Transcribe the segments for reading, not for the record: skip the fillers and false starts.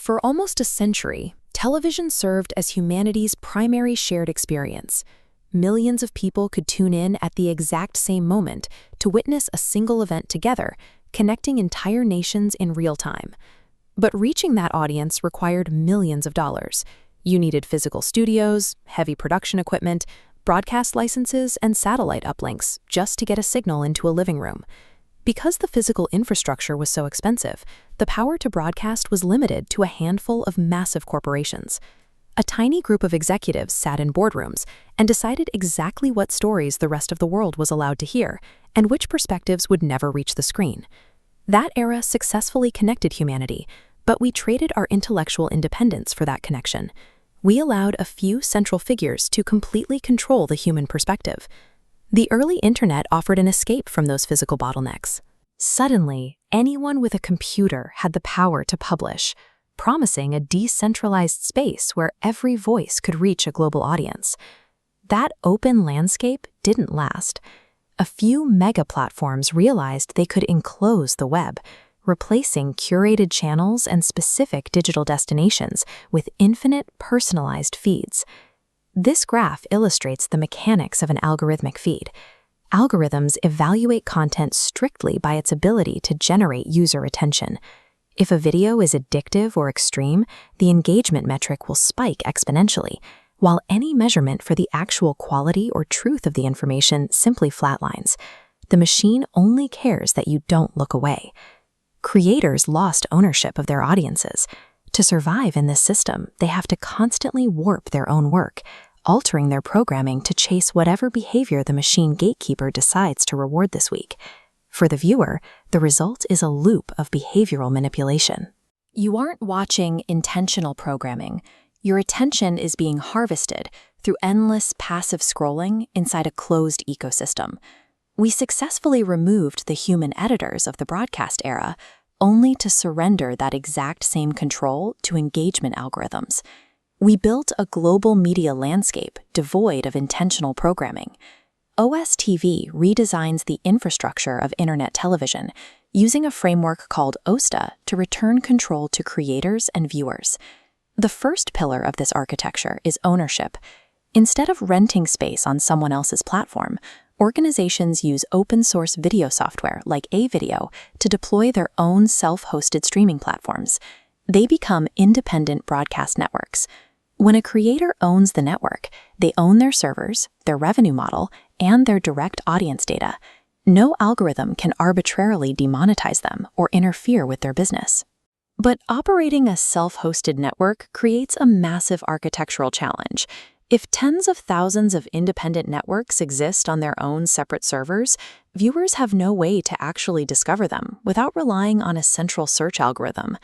For almost a century, television served as humanity's primary shared experience. Millions of people could tune in at the exact same moment to witness a single event together, connecting entire nations in real time. But reaching that audience required millions of dollars. You needed physical studios, heavy production equipment, broadcast licenses, and satellite uplinks just to get a signal into a living room. Because the physical infrastructure was so expensive, the power to broadcast was limited to a handful of massive corporations. A tiny group of executives sat in boardrooms and decided exactly what stories the rest of the world was allowed to hear and which perspectives would never reach the screen. That era successfully connected humanity, but we traded our intellectual independence for that connection. We allowed a few central figures to completely control the human perspective. The early internet offered an escape from those physical bottlenecks. Suddenly, anyone with a computer had the power to publish, promising a decentralized space where every voice could reach a global audience. That open landscape didn't last. A few mega platforms realized they could enclose the web, replacing curated channels and specific digital destinations with infinite personalized feeds. This graph illustrates the mechanics of an algorithmic feed. Algorithms evaluate content strictly by its ability to generate user attention. If a video is addictive or extreme, the engagement metric will spike exponentially, while any measurement for the actual quality or truth of the information simply flatlines. The machine only cares that you don't look away. Creators lost ownership of their audiences. To survive in this system, they have to constantly warp their own work, altering their programming to chase whatever behavior the machine gatekeeper decides to reward this week. For the viewer, the result is a loop of behavioral manipulation. You aren't watching intentional programming. Your attention is being harvested through endless passive scrolling inside a closed ecosystem. We successfully removed the human editors of the broadcast era, only to surrender that exact same control to engagement algorithms. We built a global media landscape devoid of intentional programming. OSTA redesigns the infrastructure of internet television, using a framework called OSTA to return control to creators and viewers. The first pillar of this architecture is ownership. Instead of renting space on someone else's platform, organizations use open-source video software like AVideo to deploy their own self-hosted streaming platforms. They become independent broadcast networks. When a creator owns the network, they own their servers, their revenue model, and their direct audience data. No algorithm can arbitrarily demonetize them or interfere with their business. But operating a self-hosted network creates a massive architectural challenge. If tens of thousands of independent networks exist on their own separate servers, viewers have no way to actually discover them without relying on a central search algorithm.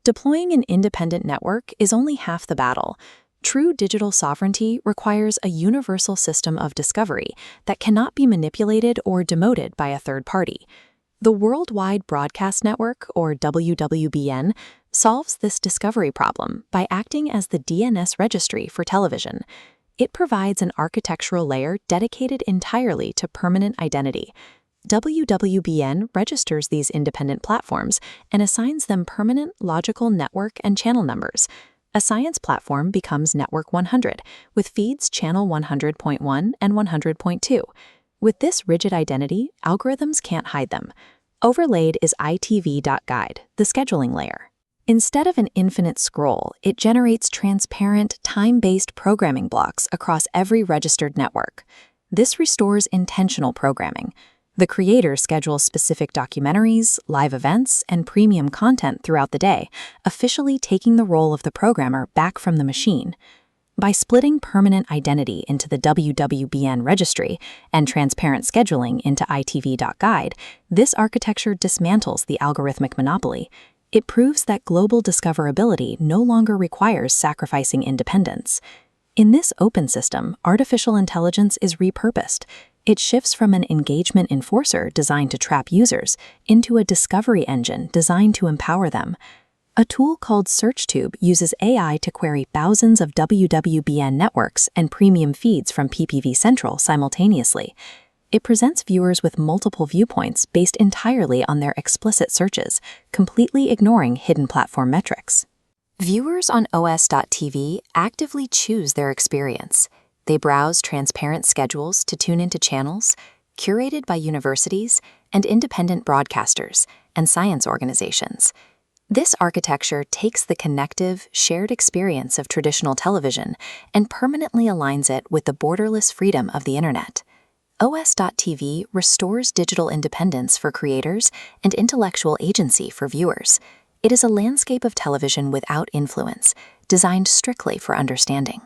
Deploying an independent network is only half the battle. True digital sovereignty requires a universal system of discovery that cannot be manipulated or demoted by a third party. The Worldwide Broadcast Network, or WWBN, solves this discovery problem by acting as the DNS registry for television. It provides an architectural layer dedicated entirely to permanent identity. WWBN registers these independent platforms and assigns them permanent logical network and channel numbers. A science platform becomes Network 100, with feeds channel 100.1 and 100.2. With this rigid identity, algorithms can't hide them. Overlaid is ITV.Guide, the scheduling layer. Instead of an infinite scroll, it generates transparent, time-based programming blocks across every registered network. This restores intentional programming. The creator schedules specific documentaries, live events, and premium content throughout the day, officially taking the role of the programmer back from the machine. By splitting permanent identity into the WWBN Registry and transparent scheduling into ITV.Guide, this architecture dismantles the algorithmic monopoly. It proves that global discoverability no longer requires sacrificing independence. In this open system, artificial intelligence is repurposed. It shifts from an engagement enforcer designed to trap users into a discovery engine designed to empower them. A tool called SearchTube uses AI to query thousands of WWBN networks and premium feeds from PPV Central simultaneously. It presents viewers with multiple viewpoints based entirely on their explicit searches, completely ignoring hidden platform metrics. Viewers on OS.TV actively choose their experience. They browse transparent schedules to tune into channels curated by universities and independent broadcasters and science organizations. This architecture takes the connective, shared experience of traditional television and permanently aligns it with the borderless freedom of the Internet. OS.TV restores digital independence for creators and intellectual agency for viewers. It is a landscape of television without influence, designed strictly for understanding.